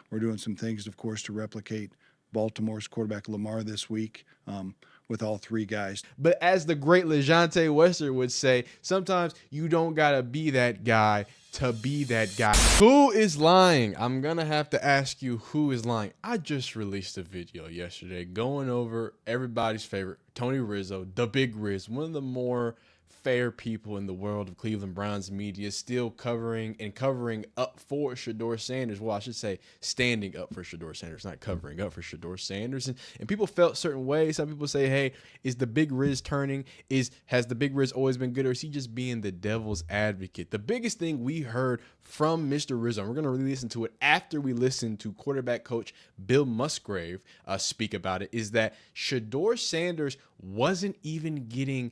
we're doing some things, of course, to replicate Baltimore's quarterback Lamar this week with all three guys. But as the great LeJante Wester would say, sometimes you don't gotta be that guy to be that guy. Who is lying? I'm gonna have to ask you who is lying. I just released a video yesterday going over everybody's favorite, Tony Rizzo, the Big Riz, one of the more fair people in the world of Cleveland Browns media, still covering up for Shedeur Sanders. Well, I should say standing up for Shedeur Sanders, not covering up for Shedeur Sanders. And people felt certain ways. Some people say, hey, is the Big Riz turning? Has the Big Riz always been good, or is he just being the devil's advocate? The biggest thing we heard from Mr. Rizzo, and we're going to really listen to it after we listen to quarterback coach Bill Musgrave speak about it, is that Shedeur Sanders wasn't even getting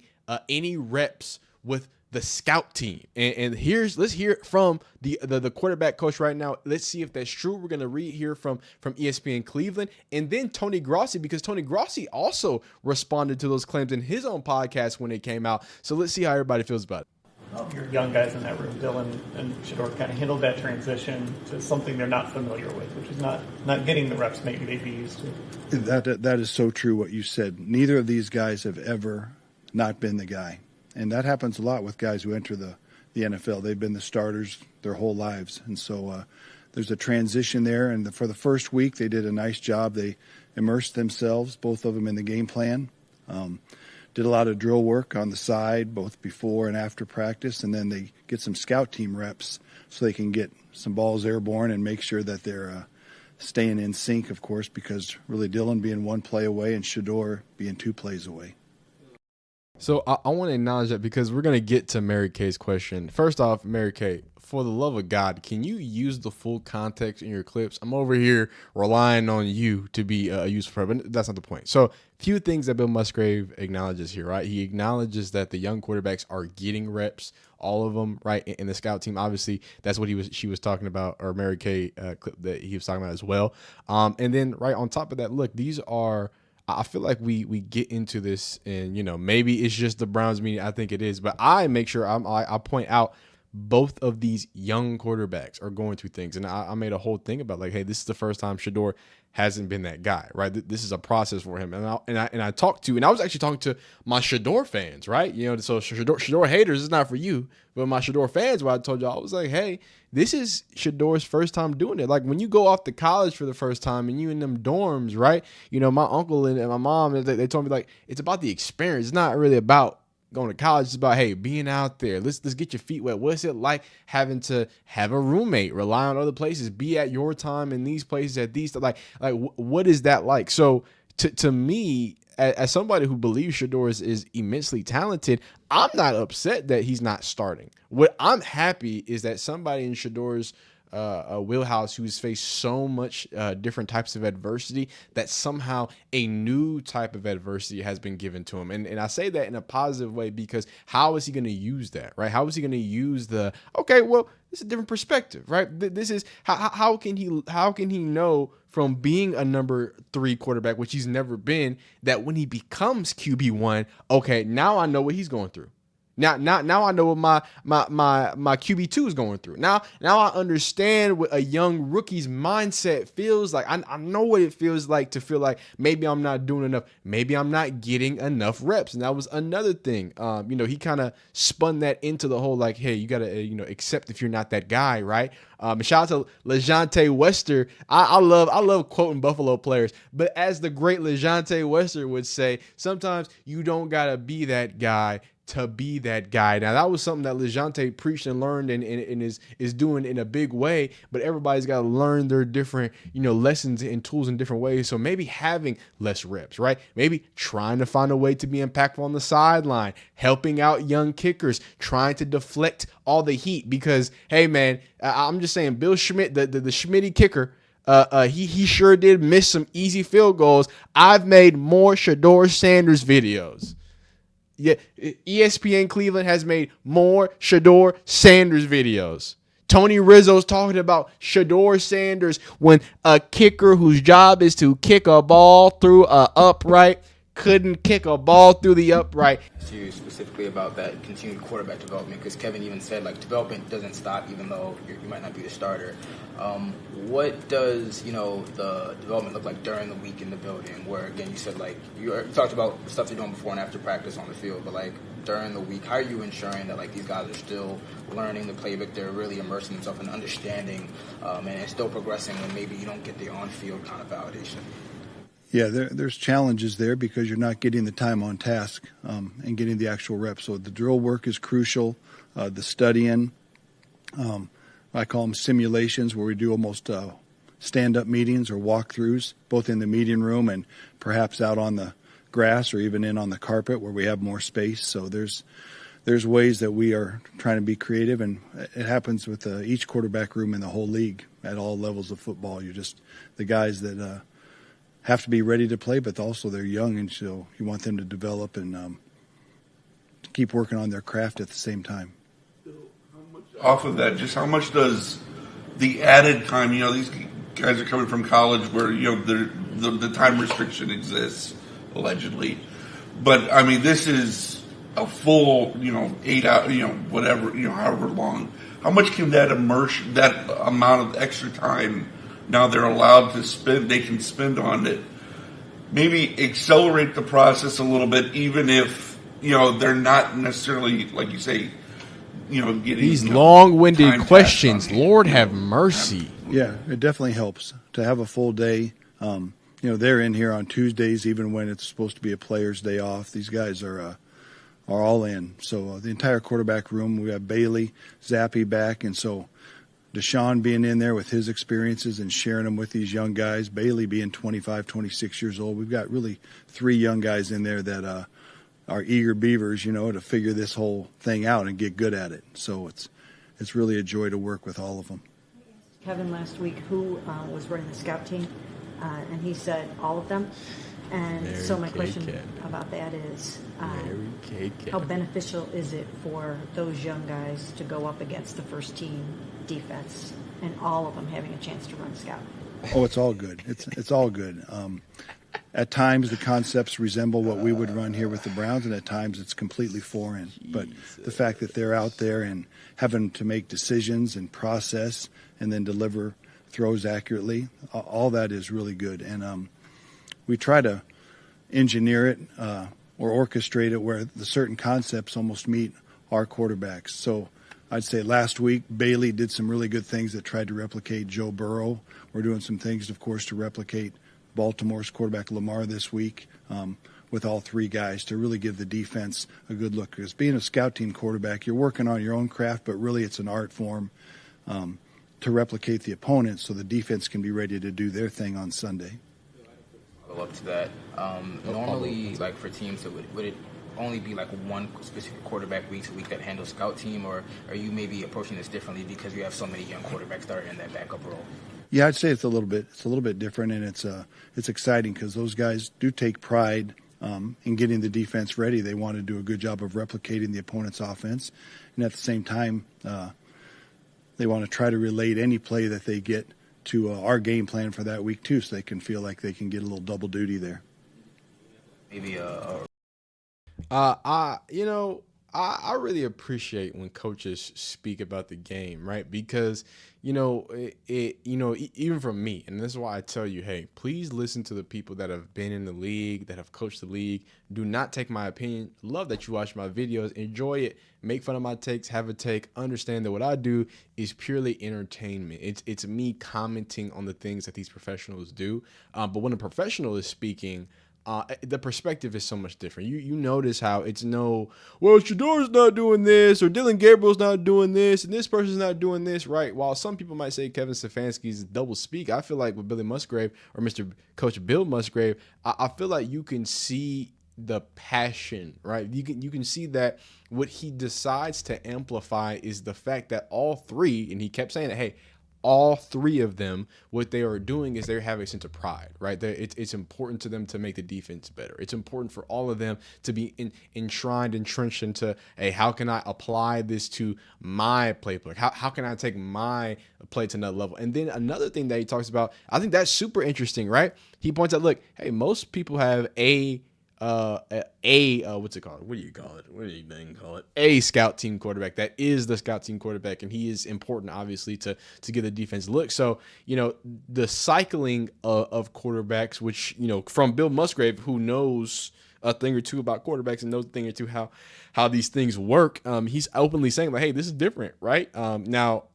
any reps with the scout team. And let's hear it from the quarterback coach right now. Let's see if that's true. We're going to read here from ESPN Cleveland, and then Tony Grossi, because Tony Grossi also responded to those claims in his own podcast when it came out. So let's see how everybody feels about it. Your young guys in that room, Dylan and Shedeur, kind of handled that transition to something they're not familiar with, which is not getting the reps maybe they'd be used to. That is so true what you said. Neither of these guys have ever not been the guy. And that happens a lot with guys who enter the NFL. They've been the starters their whole lives. And so there's a transition there. And for the first week, they did a nice job. They immersed themselves, both of them, in the game plan. Did a lot of drill work on the side, both before and after practice. And then they get some scout team reps so they can get some balls airborne and make sure that they're staying in sync, of course, because really Dylan being one play away and Shedeur being 2 plays away. So I want to acknowledge that, because we're going to get to Mary Kay's question. First off, Mary Kay, for the love of God, can you use the full context in your clips? I'm over here relying on you to be useful, but that's not the point. So few things that Bill Musgrave acknowledges here, right? He acknowledges that the young quarterbacks are getting reps, all of them, right? In the scout team, obviously, that's what she was talking about, or Mary Kay clip that he was talking about as well. And then right on top of that, look, these are, I feel like we get into this, and maybe it's just the Browns media. I think it is, but I make sure I point out both of these young quarterbacks are going through things, and I made a whole thing about, like, hey, this is the first time Shedeur hasn't been that guy, right? This is a process for him, and I talked to, and I was actually talking to my Shedeur fans, right? So Shedeur haters is not for you, but my Shedeur fans, what I told y'all, I was like, hey, this is Shedeur's first time doing it. Like, when you go off to college for the first time and you in them dorms, right? My uncle and my mom, they told me, like, it's about the experience. It's not really about going to college. It's about, hey, being out there. Let's get your feet wet. What's it like having to have a roommate, rely on other places, be at your time in these places at these, like what is that like? So to me, as somebody who believes Shedeur is immensely talented, I'm not upset that he's not starting. What I'm happy is that somebody in Shedeur's wheelhouse who's faced so much different types of adversity, that somehow a new type of adversity has been given to him. And I say that in a positive way, because how is he going to use that, right? How is he going to use okay, well, this is a different perspective, right? This is how can he know from being a number 3 quarterback, which he's never been, that when he becomes QB1, okay, now I know what he's going through. Now I know what my QB2 is going through. Now I understand what a young rookie's mindset feels like. I know what it feels like to feel like maybe I'm not doing enough. Maybe I'm not getting enough reps. And that was another thing. He kind of spun that into the whole, like, hey, you got to, accept if you're not that guy, right? Shout out to LeJante Wester. I love quoting Buffalo players, but as the great LeJante Wester would say, sometimes you don't got to be that guy to be that guy. Now, that was something that LeJante preached and learned and is doing in a big way, but everybody's got to learn their different, lessons and tools in different ways. So maybe having less reps, right? Maybe trying to find a way to be impactful on the sideline, helping out young kickers, trying to deflect all the heat, because, hey, man, I'm just saying, Bill Schmidt, the Schmitty kicker, he sure did miss some easy field goals. I've made more Shedeur Sanders videos. Yeah, ESPN Cleveland has made more Shedeur Sanders videos. Tony Rizzo's talking about Shedeur Sanders when a kicker whose job is to kick a ball through a upright couldn't kick a ball through the upright. To you specifically about that continued quarterback development, because Kevin even said like development doesn't stop even though you might not be the starter. What does the development look like during the week in the building? Where again you said like you talked about stuff they're doing before and after practice on the field, but like during the week, how are you ensuring that like these guys are still learning the playbook, they're really immersing themselves in understanding, and still progressing when maybe you don't get the on-field kind of validation? Yeah, there's challenges there because you're not getting the time on task and getting the actual reps. So the drill work is crucial. The studying, I call them simulations, where we do almost stand-up meetings or walkthroughs, both in the meeting room and perhaps out on the grass or even in on the carpet where we have more space. So there's ways that we are trying to be creative, and it happens with each quarterback room in the whole league at all levels of football. You're just the guys that have to be ready to play, but also they're young, and so you want them to develop and keep working on their craft at the same time. Off of that, just how much does the added time, these guys are coming from college where, the time restriction exists, allegedly. But, I mean, this is a full, 8 hour, whatever, however long. How much can that amount of extra time now they're allowed to spend, they can spend on it, maybe accelerate the process a little bit, even if, they're not necessarily, like you say, getting these long-winded questions. Lord have mercy. Yeah, it definitely helps to have a full day. They're in here on Tuesdays, even when it's supposed to be a player's day off. These guys are all in. So the entire quarterback room, we have Bailey, Zappy back, and so Deshaun being in there with his experiences and sharing them with these young guys. Bailey being 25, 26 years old. We've got really 3 young guys in there that are eager beavers, to figure this whole thing out and get good at it. So it's really a joy to work with all of them. Kevin last week, who was running the scout team, and he said all of them. And Mary so my Kay question Kevin. about that is, Mary Kay Kevin. how beneficial is it for those young guys to go up against the first team defense and all of them having a chance to run scout? Oh, it's all good. It's all good. At times, the concepts resemble what we would run here with the Browns, and at times it's completely foreign. But the fact that they're out there and having to make decisions and process and then deliver throws accurately, all that is really good. And we try to engineer it or orchestrate it where the certain concepts almost meet our quarterbacks. So I'd say last week, Bailey did some really good things that tried to replicate Joe Burrow. We're doing some things, of course, to replicate Baltimore's quarterback Lamar this week with all 3 guys to really give the defense a good look. Because being a scout team quarterback, you're working on your own craft, but really it's an art form to replicate the opponent so the defense can be ready to do their thing on Sunday. Follow up to that. Normally, like for teams, would it only be like one specific quarterback week to week that handles scout team, or are you maybe approaching this differently because you have so many young quarterbacks that are in that backup role? Yeah, I'd say it's a little bit different, and it's exciting because those guys do take pride in getting the defense ready. They want to do a good job of replicating the opponent's offense, and at the same time, they want to try to relate any play that they get to our game plan for that week too, so they can feel like they can get a little double duty there. Maybe I really appreciate when coaches speak about the game, right? Because even from me, and this is why I tell you, hey, please listen to the people that have been in the league, that have coached the league. Do not take my opinion. Love that you watch my videos, enjoy it, make fun of my takes, have a take. Understand that what I do is purely entertainment. It's me commenting on the things that these professionals do. But when a professional is speaking, the perspective is so much different. You notice how it's Shedeur's not doing this, or Dylan Gabriel's not doing this, and this person's not doing this, right? While some people might say Kevin Stefanski's double speak, I feel like with Billy Musgrave or Mr. Coach Bill Musgrave, I feel like you can see the passion, right? You can see that what he decides to amplify is the fact that all 3, and he kept saying that, hey, all 3 of them, what they are doing is they have a sense of pride, right? It's important to them to make the defense better. It's important for all of them to be enshrined, entrenched into, hey, how can I apply this to my playbook? How can I take my play to another level? And then another thing that he talks about, I think that's super interesting, right? He points out, look, hey, most people have a what's it called? What do you call it? What do you then call it? A scout team quarterback. That is the scout team quarterback, and he is important, obviously, to give the defense a look. So, the cycling of quarterbacks, which, from Bill Musgrave, who knows a thing or two about quarterbacks and knows a thing or two how these things work. He's openly saying, like, hey, this is different, right? Now,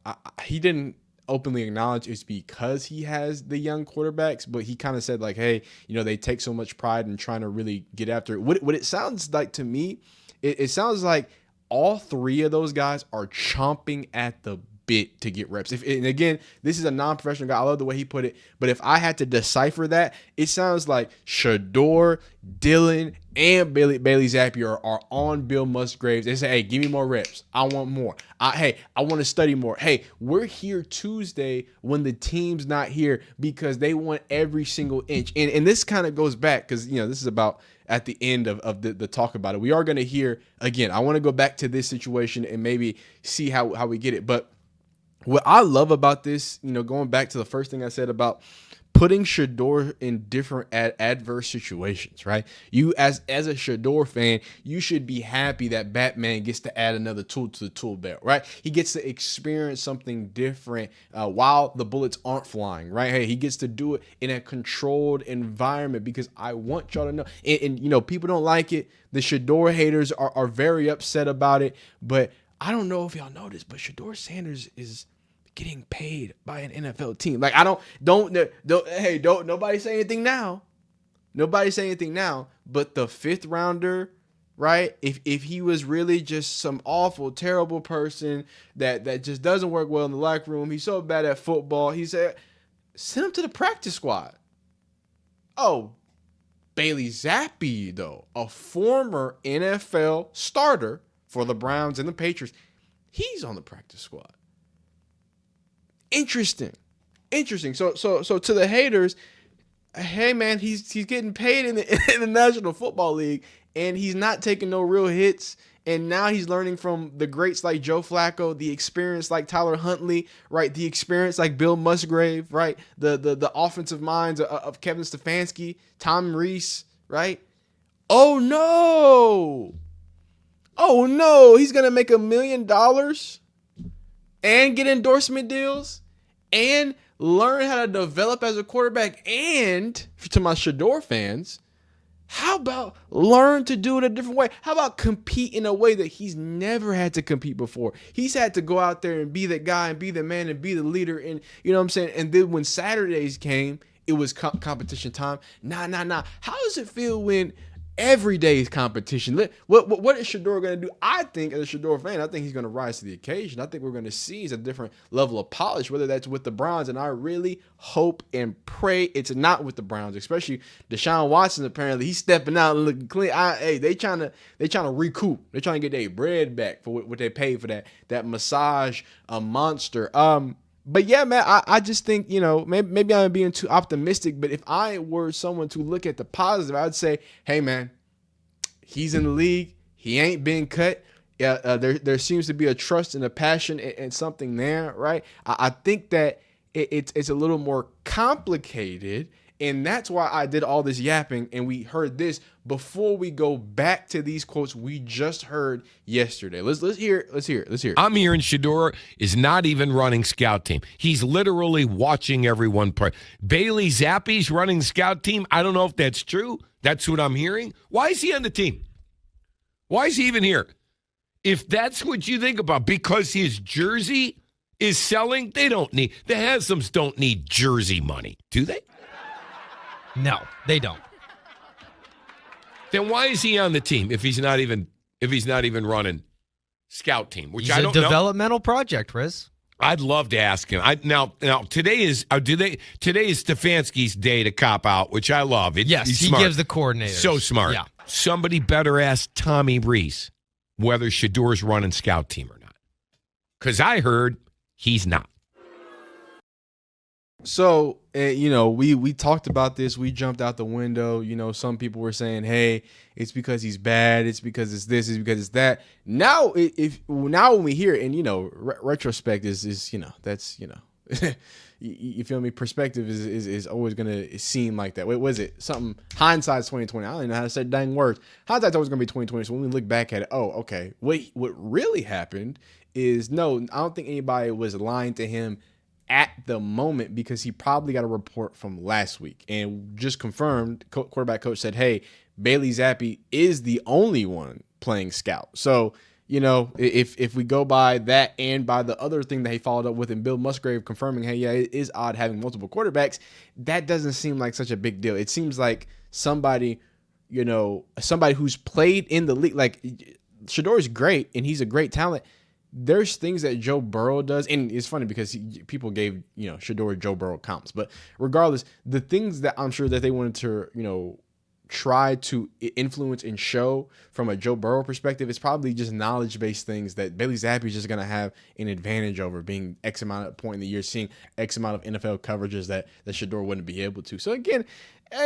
he didn't openly acknowledge it's because he has the young quarterbacks, but he kind of said, like, hey, they take so much pride in trying to really get after it. What it sounds like to me, it sounds like all three of those guys are chomping at the bit to get reps. And again, this is a non-professional guy. I love the way he put it. But if I had to decipher that, it sounds like Shedeur, Dylan, and Bailey Zappi are on Bill Musgraves. They say, hey, give me more reps. I want more. I want to study more. Hey, we're here Tuesday when the team's not here because they want every single inch. And this kind of goes back because, this is about at the end of the talk about it. We are going to hear, again, I want to go back to this situation and maybe see how we get it. But what I love about this, going back to the first thing I said about putting Shedeur in different adverse situations, right? You as a Shedeur fan, you should be happy that Batman gets to add another tool to the tool belt, right? He gets to experience something different while the bullets aren't flying, right? Hey, he gets to do it in a controlled environment because I want y'all to know. And people don't like it. The Shedeur haters are very upset about it, but I don't know if y'all know this, but Shedeur Sanders is getting paid by an NFL team. Like, don't nobody say anything now. Nobody say anything now, but the 5th rounder, right? If he was really just some awful, terrible person that just doesn't work well in the locker room, he's so bad at football, he said, send him to the practice squad. Oh, Bailey Zappi, though, a former NFL starter for the Browns and the Patriots, he's on the practice squad. Interesting. So to the haters, hey man, he's getting paid in the National Football League, and he's not taking no real hits. And now he's learning from the greats like Joe Flacco, the experience like Tyler Huntley, right? The experience like Bill Musgrave, right? The offensive minds of Kevin Stefanski, Tom Reese, right? Oh no, he's gonna make $1 million and get endorsement deals and learn how to develop as a quarterback. And to my Shedeur fans, how about learn to do it a different way? How about compete in a way that he's never had to compete before? He's had to go out there and be that guy and be the man and be the leader. And you know what I'm saying? And then when Saturdays came, it was competition time. Nah. How does it feel when every day is competition? What is Shedeur going to do? I think, as a Shedeur fan, I think he's going to rise to the occasion. I think we're going to see a different level of polish, whether that's with the Browns, and I really hope and pray it's not with the Browns, especially Deshaun Watson. Apparently, he's stepping out and looking clean. They trying to recoup. They're trying to get their bread back for what they paid for that massage monster. But yeah, man, I just think, maybe I'm being too optimistic, but if I were someone to look at the positive, I'd say, hey, man, he's in the league. He ain't been cut. There seems to be a trust and a passion and something there, right? I think that it's a little more complicated, and that's why I did all this yapping, and we heard this before we go back to these quotes we just heard yesterday. Let's hear it. I'm hearing Shedeur is not even running scout team. He's literally watching everyone play. Bailey Zappi's running scout team. I don't know if that's true. That's what I'm hearing. Why is he on the team? Why is he even here? If that's what you think about, because his jersey is selling, the Haslam's don't need jersey money, do they? No, they don't. Then why is he on the team if he's not even running scout team? Which He's I don't a know. developmental project, Riz. I'd love to ask him. Now today is Stefanski's day to cop out, which I love. Yes, he's he smart. gives the coordinators. So smart. Yeah. Somebody better ask Tommy Reese whether Shedeur's running scout team or not, because I heard he's not. So, we talked about this. We jumped out the window. Some people were saying, hey, it's because he's bad. It's because it's this. It's because it's that. Now, when we hear it, and, retrospect is that's, you feel me? Perspective is always gonna seem like that. Wait, was it something? Hindsight's 2020. I don't even know how to say dang words. Hindsight's always gonna be 2020. So when we look back at it, oh, okay. What really happened is no. I don't think anybody was lying to him at the moment because he probably got a report from last week and just confirmed. Quarterback coach said, "Hey, Bailey Zappi is the only one playing scout." So if we go by that and by the other thing that he followed up with and Bill Musgrave confirming, hey, yeah, it is odd having multiple quarterbacks, that doesn't seem like such a big deal. It seems like somebody who's played in the league, like Shedeur is great and he's a great talent. There's things that Joe Burrow does, and it's funny because people gave Shedeur Joe Burrow comps, but regardless, the things that I'm sure that they wanted to try to influence and show from a Joe Burrow perspective, it's probably just knowledge-based things that Bailey Zappi is just going to have an advantage over, being X amount of point in the year, seeing X amount of NFL coverages that Shedeur wouldn't be able to. So again,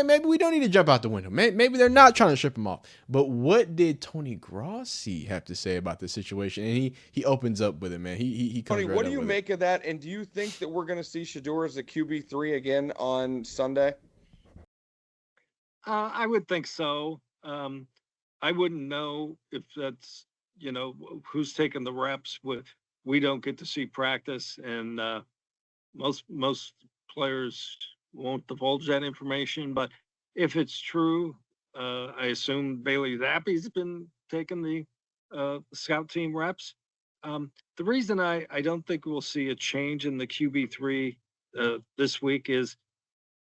maybe we don't need to jump out the window. Maybe they're not trying to ship him off. But what did Tony Grossi have to say about this situation? And he opens up with it, man. He comes Tony, right what do up you with make of that? And do you think that we're going to see Shedeur as a QB3 again on Sunday? I would think so. I wouldn't know if that's, who's taking the reps. We don't get to see practice, and most players won't divulge that information. But if it's true, I assume Bailey Zappi's been taking the scout team reps. The reason I don't think we'll see a change in the QB3 this week is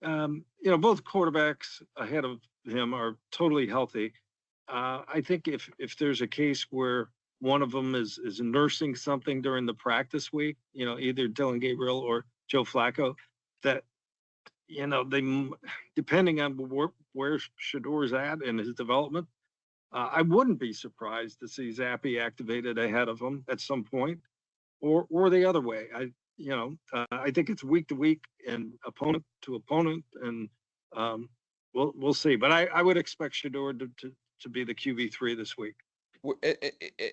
both quarterbacks ahead of him are totally healthy. I think if there's a case where one of them is nursing something during the practice week, either Dylan Gabriel or Joe Flacco, that they, depending on where Shedeur's at in his development, I wouldn't be surprised to see Zappi activated ahead of him at some point, or the other way. I think it's week to week and opponent to opponent, and we'll see. But I would expect Shedeur to be the QB3 this week.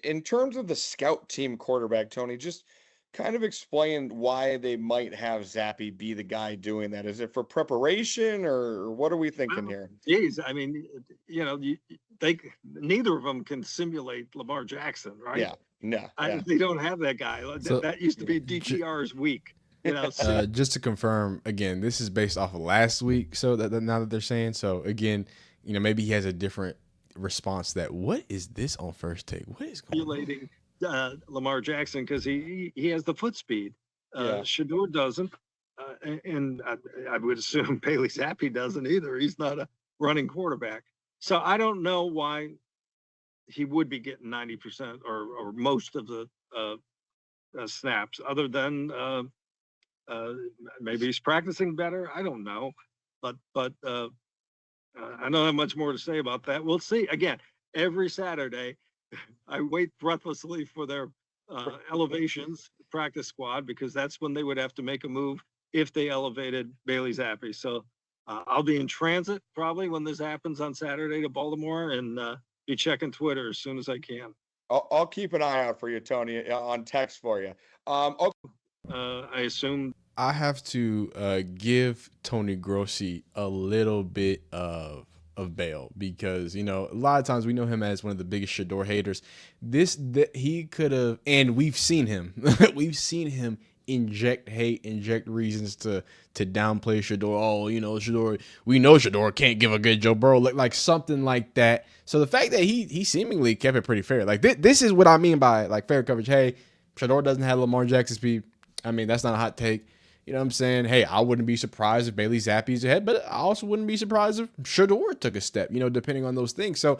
In terms of the scout team quarterback, Tony, just kind of explain why they might have Zappi be the guy doing that. Is it for preparation, or what are we thinking here? Geez, I mean, neither of them can simulate Lamar Jackson, right? Yeah. No, they don't have that guy. So, that used to be DTR's week. Just to confirm, again, this is based off of last week. So that now that they're saying, so again, maybe he has a different response. That what is this on First Take? What is going on? Lamar Jackson because he has the foot speed. Shedeur doesn't, and I would assume Bailey Zappi doesn't either. He's not a running quarterback, so I don't know why he would be getting 90% or most of the snaps, other than maybe he's practicing better. I don't know, but I don't have much more to say about that. We'll see. Again, every Saturday, I wait breathlessly for their elevations, practice squad, because that's when they would have to make a move if they elevated Bailey Zappi. So I'll be in transit probably when this happens on Saturday to Baltimore, and be checking Twitter as soon as I can. I'll keep an eye out for you, Tony, on text for you. I assume I have to give Tony Grossi a little bit of bail because a lot of times we know him as one of the biggest Shedeur haters. He could have, and we've seen him inject hate, inject reasons to downplay Shedeur. Oh, Shedeur, we know Shedeur can't give a good Joe Burrow, like something like that. So the fact that he seemingly kept it pretty fair, like this is what I mean by like fair coverage. Hey, Shedeur doesn't have Lamar Jackson speed. I mean, that's not a hot take. You know what I'm saying? Hey, I wouldn't be surprised if Bailey Zappi's ahead, but I also wouldn't be surprised if Shedeur took a step, depending on those things. So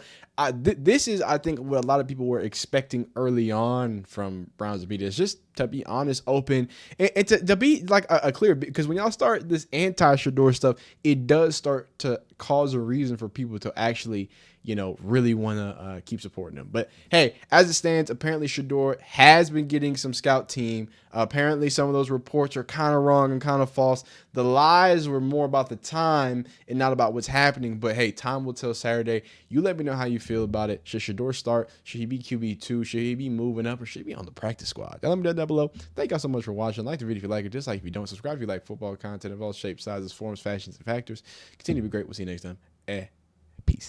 this is, I think, what a lot of people were expecting early on from Browns media. It's just to be honest, open, and to be like a clear, because when y'all start this anti-Shedeur stuff, it does start to cause a reason for people to actually, really want to keep supporting him. But hey, as it stands, apparently Shedeur has been getting some scout team. Apparently some of those reports are kind of wrong and kind of false. The lies were more about the time and not about what's happening. But hey, time will tell Saturday. You let me know how you feel about it. Should Shedeur start? Should he be QB2? Should he be moving up, or should he be on the practice squad? Let me know down below. Thank y'all so much for watching. Like the video if you like it. Dislike if you don't. Subscribe if you like football content of all shapes, sizes, forms, fashions, and factors. Continue to be great. We'll see you next time. Peace.